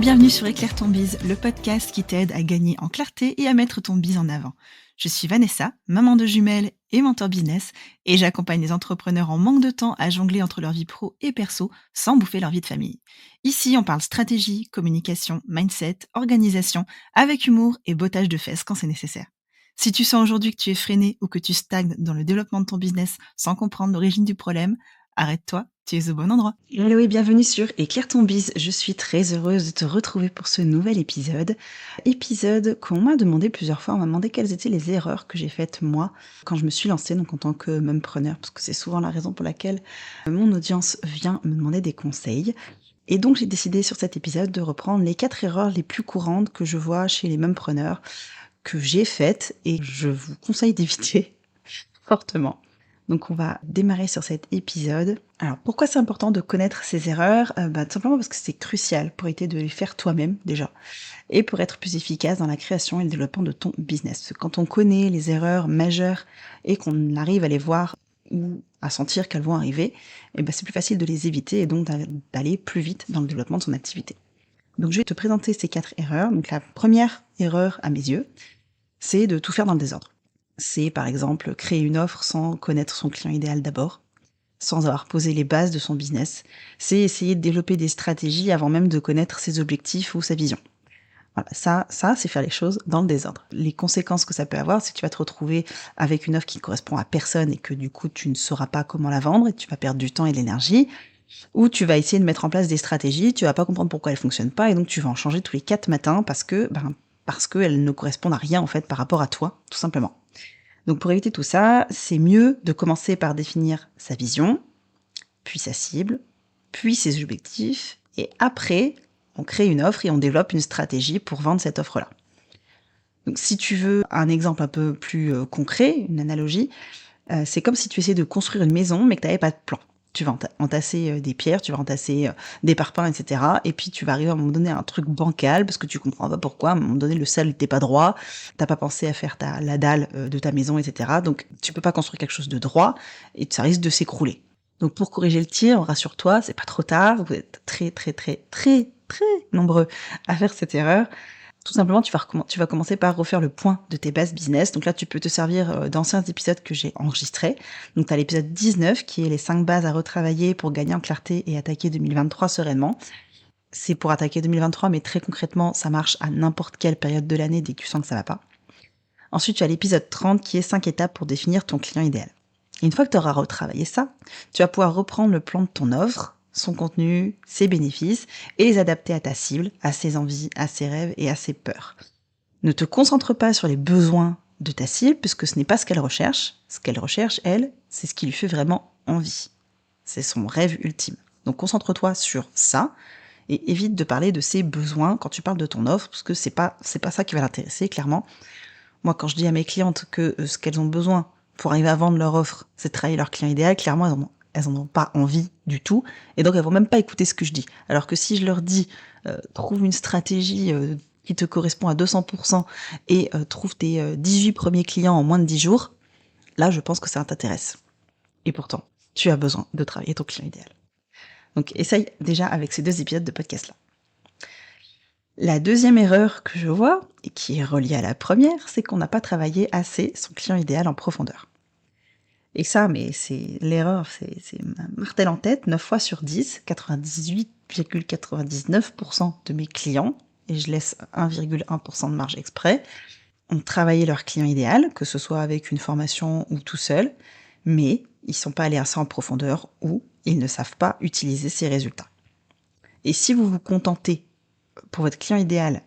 Bienvenue sur Éclaire ton bise, le podcast qui t'aide à gagner en clarté et à mettre ton bise en avant. Je suis Vanessa, maman de jumelles et mentor business, et j'accompagne les entrepreneurs en manque de temps à jongler entre leur vie pro et perso sans bouffer leur vie de famille. Ici, on parle stratégie, communication, mindset, organisation, avec humour et bottage de fesses quand c'est nécessaire. Si tu sens aujourd'hui que tu es freiné ou que tu stagnes dans le développement de ton business sans comprendre l'origine du problème, arrête-toi, tu es au bon endroit. Hello et bienvenue sur Éclaire ton bise. Je suis très heureuse de te retrouver pour ce nouvel épisode. Épisode qu'on m'a demandé plusieurs fois. On m'a demandé quelles étaient les erreurs que j'ai faites moi quand je me suis lancée donc en tant que mompreneur, parce que c'est souvent la raison pour laquelle mon audience vient me demander des conseils. Et donc j'ai décidé sur cet épisode de reprendre les 4 erreurs les plus courantes que je vois chez les mompreneurs, que j'ai faites et je vous conseille d'éviter fortement. Donc on va démarrer sur cet épisode. Alors pourquoi c'est important de connaître ces erreurs Tout simplement parce que c'est crucial pour éviter de les faire toi-même déjà et pour être plus efficace dans la création et le développement de ton business. Parce que quand on connaît les erreurs majeures et qu'on arrive à les voir ou à sentir qu'elles vont arriver, c'est plus facile de les éviter et donc d'aller plus vite dans le développement de son activité. Donc je vais te présenter ces 4 erreurs. Donc la première erreur à mes yeux, c'est de tout faire dans le désordre. C'est par exemple créer une offre sans connaître son client idéal d'abord, sans avoir posé les bases de son business. C'est essayer de développer des stratégies avant même de connaître ses objectifs ou sa vision. Voilà, ça, c'est faire les choses dans le désordre. Les conséquences que ça peut avoir, c'est que tu vas te retrouver avec une offre qui correspond à personne et que du coup, tu ne sauras pas comment la vendre et tu vas perdre du temps et de l'énergie. Ou tu vas essayer de mettre en place des stratégies, tu vas pas comprendre pourquoi elles fonctionnent pas et donc tu vas en changer tous les 4 matins parce qu'elles ne correspondent à rien en fait par rapport à toi, tout simplement. Donc pour éviter tout ça, c'est mieux de commencer par définir sa vision, puis sa cible, puis ses objectifs, et après, on crée une offre et on développe une stratégie pour vendre cette offre-là. Donc si tu veux un exemple un peu plus concret, une analogie, c'est comme si tu essayais de construire une maison mais que tu n'avais pas de plan. Tu vas entasser des pierres, tu vas entasser des parpaings, etc. Et puis tu vas arriver à un moment donné à un truc bancal parce que tu comprends pas pourquoi. À un moment donné, le sol n'était pas droit, t'as pas pensé à faire la dalle de ta maison, etc. Donc tu peux pas construire quelque chose de droit et ça risque de s'écrouler. Donc pour corriger le tir, rassure-toi, c'est pas trop tard. Vous êtes très très très très très nombreux à faire cette erreur. Tout simplement, tu vas commencer par refaire le point de tes bases business. Donc là, tu peux te servir d'anciens épisodes que j'ai enregistrés. Donc tu as l'épisode 19 qui est les 5 bases à retravailler pour gagner en clarté et attaquer 2023 sereinement. C'est pour attaquer 2023, mais très concrètement, ça marche à n'importe quelle période de l'année dès que tu sens que ça va pas. Ensuite, tu as l'épisode 30 qui est 5 étapes pour définir ton client idéal. Et une fois que tu auras retravaillé ça, tu vas pouvoir reprendre le plan de ton offre, son contenu, ses bénéfices, et les adapter à ta cible, à ses envies, à ses rêves et à ses peurs. Ne te concentre pas sur les besoins de ta cible, puisque ce n'est pas ce qu'elle recherche. Ce qu'elle recherche, elle, c'est ce qui lui fait vraiment envie. C'est son rêve ultime. Donc concentre-toi sur ça, et évite de parler de ses besoins quand tu parles de ton offre, parce que c'est pas ça qui va l'intéresser, clairement. Moi, quand je dis à mes clientes que ce qu'elles ont besoin pour arriver à vendre leur offre, c'est de travailler leur client idéal, clairement, elles en ont pas envie du tout, et donc elles vont même pas écouter ce que je dis. Alors que si je leur dis, trouve une stratégie qui te correspond à 200% et trouve tes 18 premiers clients en moins de 10 jours, là, je pense que ça t'intéresse. Et pourtant, tu as besoin de travailler ton client idéal. Donc, essaye déjà avec ces 2 épisodes de podcast-là. La deuxième erreur que je vois, et qui est reliée à la première, c'est qu'on n'a pas travaillé assez son client idéal en profondeur. Et ça, mais c'est l'erreur, c'est martel en tête, 9 fois sur 10, 98,99% de mes clients, et je laisse 1,1% de marge exprès, ont travaillé leur client idéal, que ce soit avec une formation ou tout seul, mais ils sont pas allés assez en profondeur ou ils ne savent pas utiliser ces résultats. Et si vous vous contentez pour votre client idéal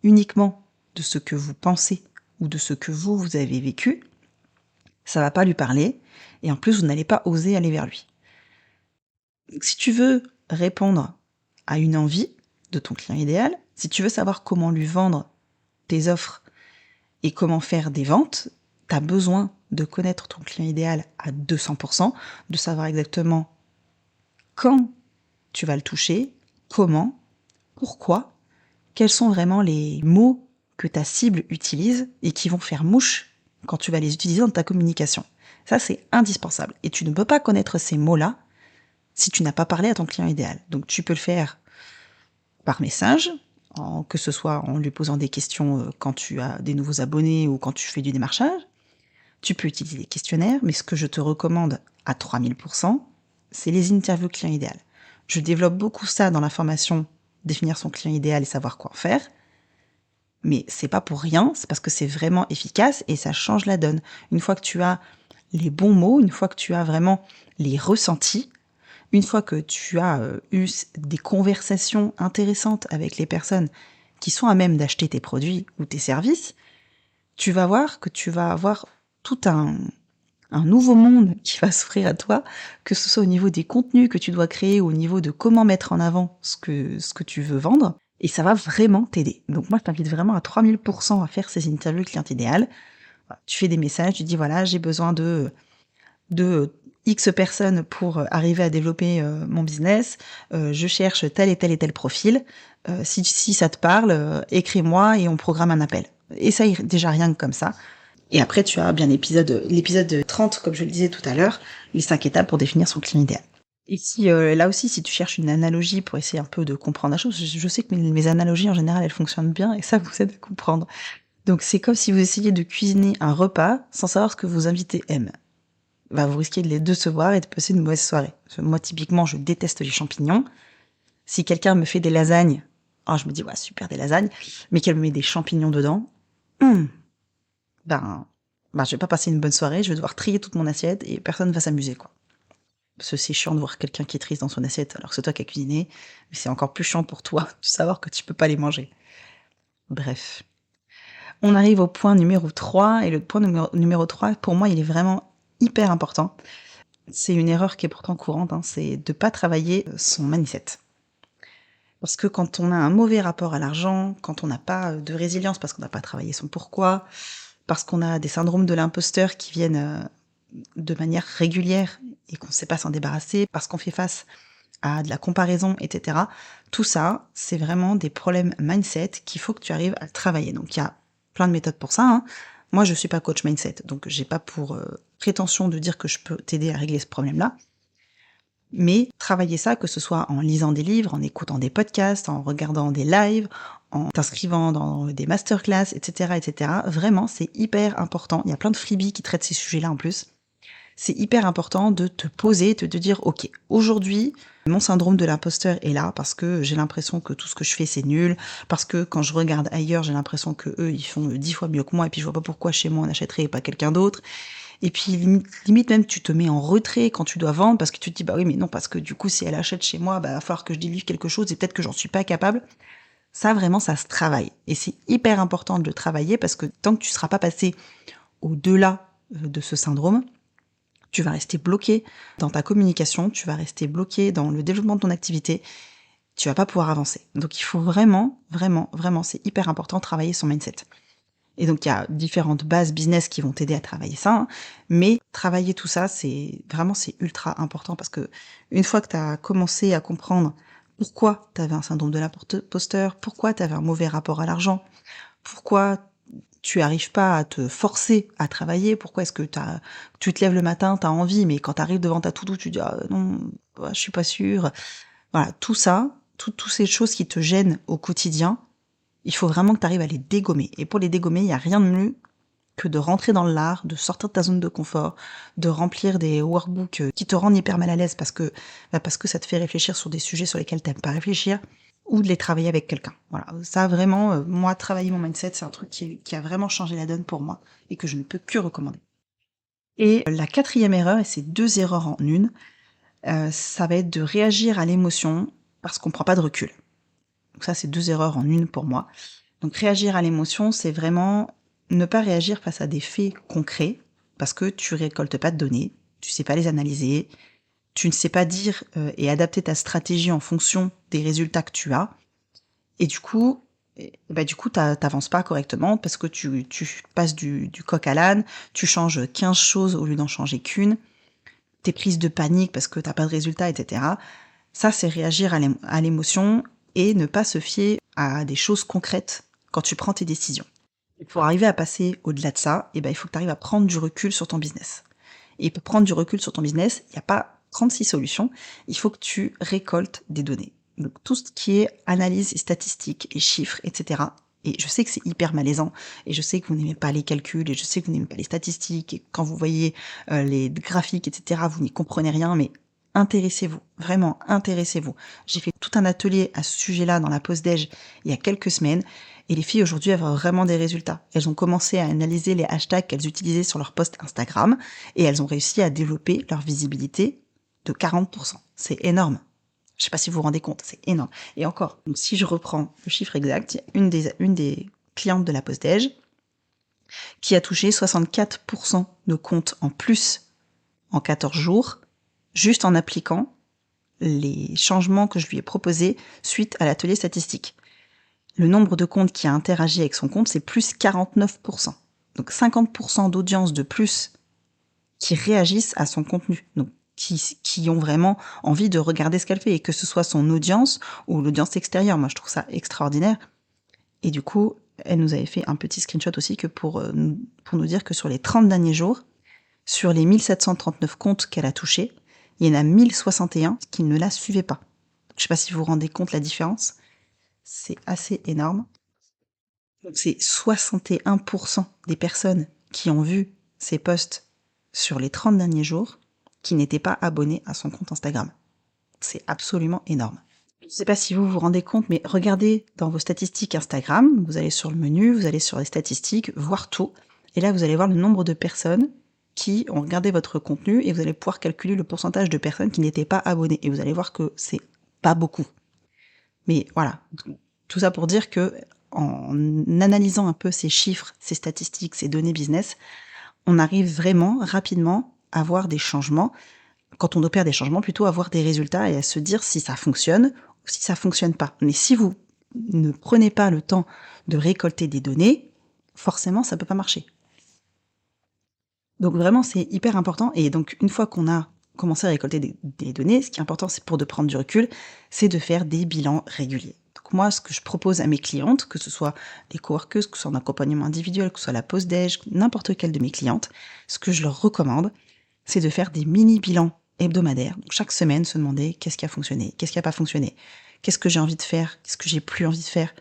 uniquement de ce que vous pensez ou de ce que vous avez vécu, ça va pas lui parler et en plus vous n'allez pas oser aller vers lui. Donc, si tu veux répondre à une envie de ton client idéal, si tu veux savoir comment lui vendre tes offres et comment faire des ventes, tu as besoin de connaître ton client idéal à 200%, de savoir exactement quand tu vas le toucher, comment, pourquoi, quels sont vraiment les mots que ta cible utilise et qui vont faire mouche quand tu vas les utiliser dans ta communication. Ça, c'est indispensable. Et tu ne peux pas connaître ces mots-là si tu n'as pas parlé à ton client idéal. Donc, tu peux le faire par message, que ce soit en lui posant des questions quand tu as des nouveaux abonnés ou quand tu fais du démarchage. Tu peux utiliser des questionnaires, mais ce que je te recommande à 3000%, c'est les interviews client idéal. Je développe beaucoup ça dans la formation définir son client idéal et savoir quoi en faire. Mais c'est pas pour rien, c'est parce que c'est vraiment efficace et ça change la donne. Une fois que tu as les bons mots, une fois que tu as vraiment les ressentis, une fois que tu as eu des conversations intéressantes avec les personnes qui sont à même d'acheter tes produits ou tes services, tu vas voir que tu vas avoir tout un nouveau monde qui va s'ouvrir à toi, que ce soit au niveau des contenus que tu dois créer ou au niveau de comment mettre en avant ce que tu veux vendre. Et ça va vraiment t'aider. Donc moi, je t'invite vraiment à 3000% à faire ces interviews client idéal. Voilà, tu fais des messages, tu dis voilà, j'ai besoin de X personnes pour arriver à développer mon business. Je cherche tel et tel profil. Si ça te parle, écris-moi et on programme un appel. Essaye déjà rien que comme ça. Et après, tu as bien l'épisode 30, comme je le disais tout à l'heure, les 5 étapes pour définir son client idéal. Et si, là aussi, si tu cherches une analogie pour essayer un peu de comprendre la chose, je sais que mes analogies, en général, elles fonctionnent bien et ça vous aide à comprendre. Donc, c'est comme si vous essayiez de cuisiner un repas sans savoir ce que vos invités aiment. Bah, vous risquez de les décevoir et de passer une mauvaise soirée. Moi, typiquement, je déteste les champignons. Si quelqu'un me fait des lasagnes, je me dis, ouais, super, des lasagnes, mais qu'elle me met des champignons dedans, ben, je vais pas passer une bonne soirée, je vais devoir trier toute mon assiette et personne va s'amuser, quoi. Parce que c'est chiant de voir quelqu'un qui est triste dans son assiette alors que c'est toi qui as cuisiné, mais c'est encore plus chiant pour toi de savoir que tu peux pas les manger. Bref. On arrive au point numéro 3, et le point numéro 3, pour moi, il est vraiment hyper important. C'est une erreur qui est pourtant courante, c'est de pas travailler son mindset. Parce que quand on a un mauvais rapport à l'argent, quand on n'a pas de résilience parce qu'on n'a pas travaillé son pourquoi, parce qu'on a des syndromes de l'imposteur qui viennent de manière régulière et qu'on ne sait pas s'en débarrasser, parce qu'on fait face à de la comparaison, etc. Tout ça, c'est vraiment des problèmes mindset qu'il faut que tu arrives à travailler. Donc il y a plein de méthodes pour ça. Moi, je suis pas coach mindset, donc j'ai pas pour prétention de dire que je peux t'aider à régler ce problème-là. Mais travailler ça, que ce soit en lisant des livres, en écoutant des podcasts, en regardant des lives, en t'inscrivant dans des masterclass, etc., vraiment, c'est hyper important. Il y a plein de freebies qui traitent ces sujets-là en plus. C'est hyper important de te poser, de te dire, ok, aujourd'hui, mon syndrome de l'imposteur est là parce que j'ai l'impression que tout ce que je fais, c'est nul, parce que quand je regarde ailleurs, j'ai l'impression que eux, ils font 10 fois mieux que moi, et puis je vois pas pourquoi chez moi on achèterait et pas quelqu'un d'autre. Et puis limite même tu te mets en retrait quand tu dois vendre parce que tu te dis bah oui mais non parce que du coup si elle achète chez moi bah va falloir que je délivre quelque chose et peut-être que j'en suis pas capable. Ça vraiment ça se travaille et c'est hyper important de le travailler parce que tant que tu seras pas passé au-delà de ce syndrome, tu vas rester bloqué dans ta communication, tu vas rester bloqué dans le développement de ton activité, tu vas pas pouvoir avancer. Donc il faut vraiment, c'est hyper important de travailler son mindset. Et donc, il y a différentes bases business qui vont t'aider à travailler ça, mais travailler tout ça, c'est ultra important parce que une fois que tu as commencé à comprendre pourquoi tu avais un syndrome de l'imposteur, pourquoi tu avais un mauvais rapport à l'argent, pourquoi tu arrives pas à te forcer à travailler, pourquoi est-ce que tu te lèves le matin, tu as envie, mais quand tu arrives devant ta to-do, tu dis ah, non, je suis pas sûre. Voilà, tout ça, toutes ces choses qui te gênent au quotidien, il faut vraiment que tu arrives à les dégommer. Et pour les dégommer, il n'y a rien de mieux que de rentrer dans l'art, de sortir de ta zone de confort, de remplir des workbooks qui te rendent hyper mal à l'aise parce que ça te fait réfléchir sur des sujets sur lesquels tu n'aimes pas réfléchir, ou de les travailler avec quelqu'un. Voilà, ça vraiment, moi, travailler mon mindset, c'est un truc qui a vraiment changé la donne pour moi et que je ne peux que recommander. Et la 4e erreur, et c'est 2 erreurs en une, ça va être de réagir à l'émotion parce qu'on ne prend pas de recul. Donc ça, c'est 2 erreurs en une pour moi. Donc réagir à l'émotion, c'est vraiment ne pas réagir face à des faits concrets, parce que tu récoltes pas de données, tu sais pas les analyser, tu ne sais pas dire et adapter ta stratégie en fonction des résultats que tu as, et du coup, t'avances pas correctement parce que tu passes du coq à l'âne, tu changes 15 choses au lieu d'en changer qu'une, t'es prise de panique parce que t'as pas de résultats, etc. Ça, c'est réagir à l'émotion et ne pas se fier à des choses concrètes quand tu prends tes décisions. Et pour arriver à passer au-delà de ça, il faut que tu arrives à prendre du recul sur ton business. Et pour prendre du recul sur ton business, il n'y a pas 36 solutions, il faut que tu récoltes des données. Donc, tout ce qui est analyse et statistiques et chiffres, etc. Et je sais que c'est hyper malaisant, et je sais que vous n'aimez pas les calculs, et je sais que vous n'aimez pas les statistiques, et quand vous voyez les graphiques, etc., vous n'y comprenez rien, mais intéressez-vous, vraiment, intéressez-vous. J'ai fait tout un atelier à ce sujet-là dans la pause déj il y a quelques semaines, et les filles aujourd'hui elles ont vraiment des résultats. Elles ont commencé à analyser les hashtags qu'elles utilisaient sur leurs posts Instagram, et elles ont réussi à développer leur visibilité de 40%. C'est énorme. Je sais pas si vous vous rendez compte, c'est énorme. Et encore, donc si je reprends le chiffre exact, il y a une des clientes de la pause déj qui a touché 64% de comptes en plus en 14 jours, juste en appliquant les changements que je lui ai proposés suite à l'atelier statistique. Le nombre de comptes qui a interagi avec son compte, c'est plus 49%. Donc 50% d'audience de plus qui réagissent à son contenu. Donc qui ont vraiment envie de regarder ce qu'elle fait, et que ce soit son audience ou l'audience extérieure. Moi, je trouve ça extraordinaire. Et du coup, elle nous avait fait un petit screenshot aussi que pour nous dire que sur les 30 derniers jours, sur les 1739 comptes qu'elle a touchés, il y en a 1061 qui ne la suivaient pas. Je ne sais pas si vous vous rendez compte la différence. C'est assez énorme. Donc c'est 61% des personnes qui ont vu ces posts sur les 30 derniers jours qui n'étaient pas abonnés à son compte Instagram. C'est absolument énorme. Je ne sais pas si vous vous rendez compte, mais regardez dans vos statistiques Instagram, vous allez sur le menu, vous allez sur les statistiques, voir tout, et là vous allez voir le nombre de personnes qui ont regardé votre contenu, et vous allez pouvoir calculer le pourcentage de personnes qui n'étaient pas abonnées, et vous allez voir que c'est pas beaucoup. Mais voilà, tout ça pour dire que en analysant un peu ces chiffres, ces statistiques, ces données business, on arrive vraiment rapidement à voir des changements. Quand on opère des changements, plutôt à voir des résultats et à se dire si ça fonctionne ou si ça fonctionne pas. Mais si vous ne prenez pas le temps de récolter des données, forcément, ça peut pas marcher. Donc vraiment, c'est hyper important. Et donc, une fois qu'on a commencé à récolter des données, ce qui est important, c'est pour de prendre du recul, c'est de faire des bilans réguliers. Donc moi, ce que je propose à mes clientes, que ce soit les coworkers, que ce soit en accompagnement individuel, que ce soit la pause déj, n'importe quelle de mes clientes, ce que je leur recommande, c'est de faire des mini-bilans hebdomadaires. Donc chaque semaine, se demander qu'est-ce qui a fonctionné, qu'est-ce qui n'a pas fonctionné, qu'est-ce que j'ai envie de faire, qu'est-ce que j'ai plus envie de faire,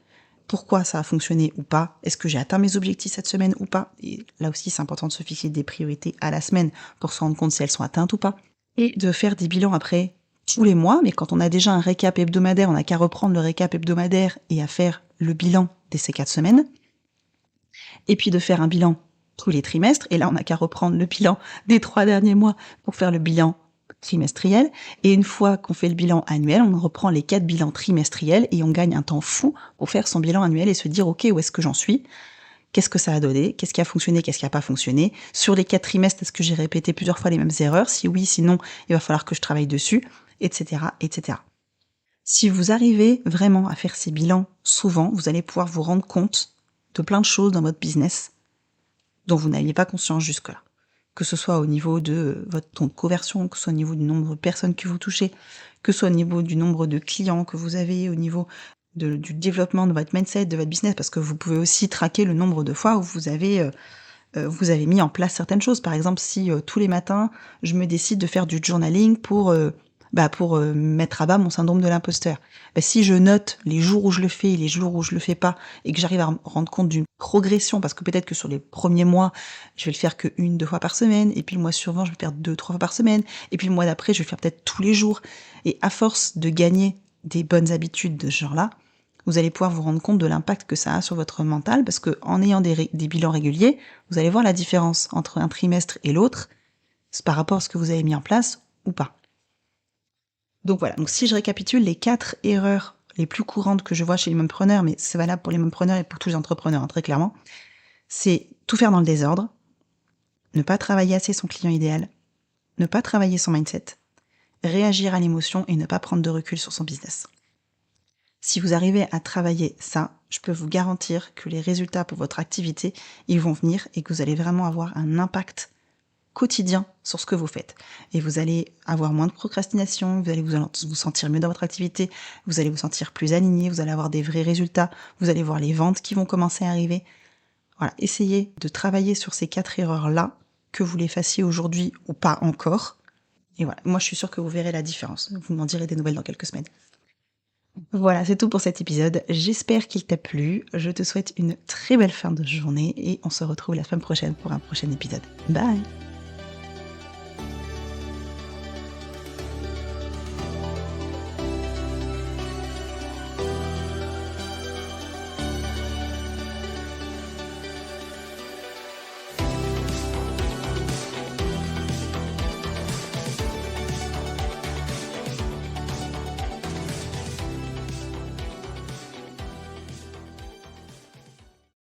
pourquoi ça a fonctionné ou pas, est-ce que j'ai atteint mes objectifs cette semaine ou pas. Et là aussi, c'est important de se fixer des priorités à la semaine pour se rendre compte si elles sont atteintes ou pas. Et de faire des bilans après tous les mois, mais quand on a déjà un récap hebdomadaire, on n'a qu'à reprendre le récap hebdomadaire et à faire le bilan de ces 4 semaines. Et puis de faire un bilan tous les trimestres, et là on n'a qu'à reprendre le bilan des 3 derniers mois pour faire le bilan trimestriel, et une fois qu'on fait le bilan annuel, on reprend les 4 bilans trimestriels, et on gagne un temps fou pour faire son bilan annuel et se dire ok, où est-ce que j'en suis, qu'est-ce que ça a donné, qu'est-ce qui a fonctionné, qu'est-ce qui n'a pas fonctionné, sur les 4 trimestres, est-ce que j'ai répété plusieurs fois les mêmes erreurs, si oui, sinon, il va falloir que je travaille dessus, etc., etc. Si vous arrivez vraiment à faire ces bilans souvent, vous allez pouvoir vous rendre compte de plein de choses dans votre business dont vous n'aviez pas conscience jusque-là. Que ce soit au niveau de votre taux de conversion, que ce soit au niveau du nombre de personnes que vous touchez, que ce soit au niveau du nombre de clients que vous avez, au niveau du développement de votre mindset, de votre business, parce que vous pouvez aussi traquer le nombre de fois où vous avez mis en place certaines choses. Par exemple, si tous les matins, je me décide de faire du journaling pour mettre à bas mon syndrome de l'imposteur. Si je note les jours où je le fais et les jours où je le fais pas, et que j'arrive à me rendre compte d'une progression, parce que peut-être que sur les premiers mois, je vais le faire que 1-2 fois par semaine, et puis le mois suivant, je vais le faire 2-3 fois par semaine, et puis le mois d'après, je vais le faire peut-être tous les jours. Et à force de gagner des bonnes habitudes de ce genre-là, vous allez pouvoir vous rendre compte de l'impact que ça a sur votre mental, parce que en ayant des bilans réguliers, vous allez voir la différence entre un trimestre et l'autre, par rapport à ce que vous avez mis en place ou pas. Donc voilà, donc si je récapitule les 4 erreurs les plus courantes que je vois chez les mompreneurs, mais c'est valable pour les mompreneurs et pour tous les entrepreneurs, hein, très clairement, c'est tout faire dans le désordre, ne pas travailler assez son client idéal, ne pas travailler son mindset, réagir à l'émotion et ne pas prendre de recul sur son business. Si vous arrivez à travailler ça, je peux vous garantir que les résultats pour votre activité, ils vont venir et que vous allez vraiment avoir un impact quotidien sur ce que vous faites. Et vous allez avoir moins de procrastination, vous allez vous sentir mieux dans votre activité, vous allez vous sentir plus aligné, vous allez avoir des vrais résultats, vous allez voir les ventes qui vont commencer à arriver. Voilà, essayez de travailler sur ces 4 erreurs-là, que vous les fassiez aujourd'hui ou pas encore. Et voilà, moi je suis sûre que vous verrez la différence. Vous m'en direz des nouvelles dans quelques semaines. Voilà, c'est tout pour cet épisode. J'espère qu'il t'a plu. Je te souhaite une très belle fin de journée et on se retrouve la semaine prochaine pour un prochain épisode. Bye!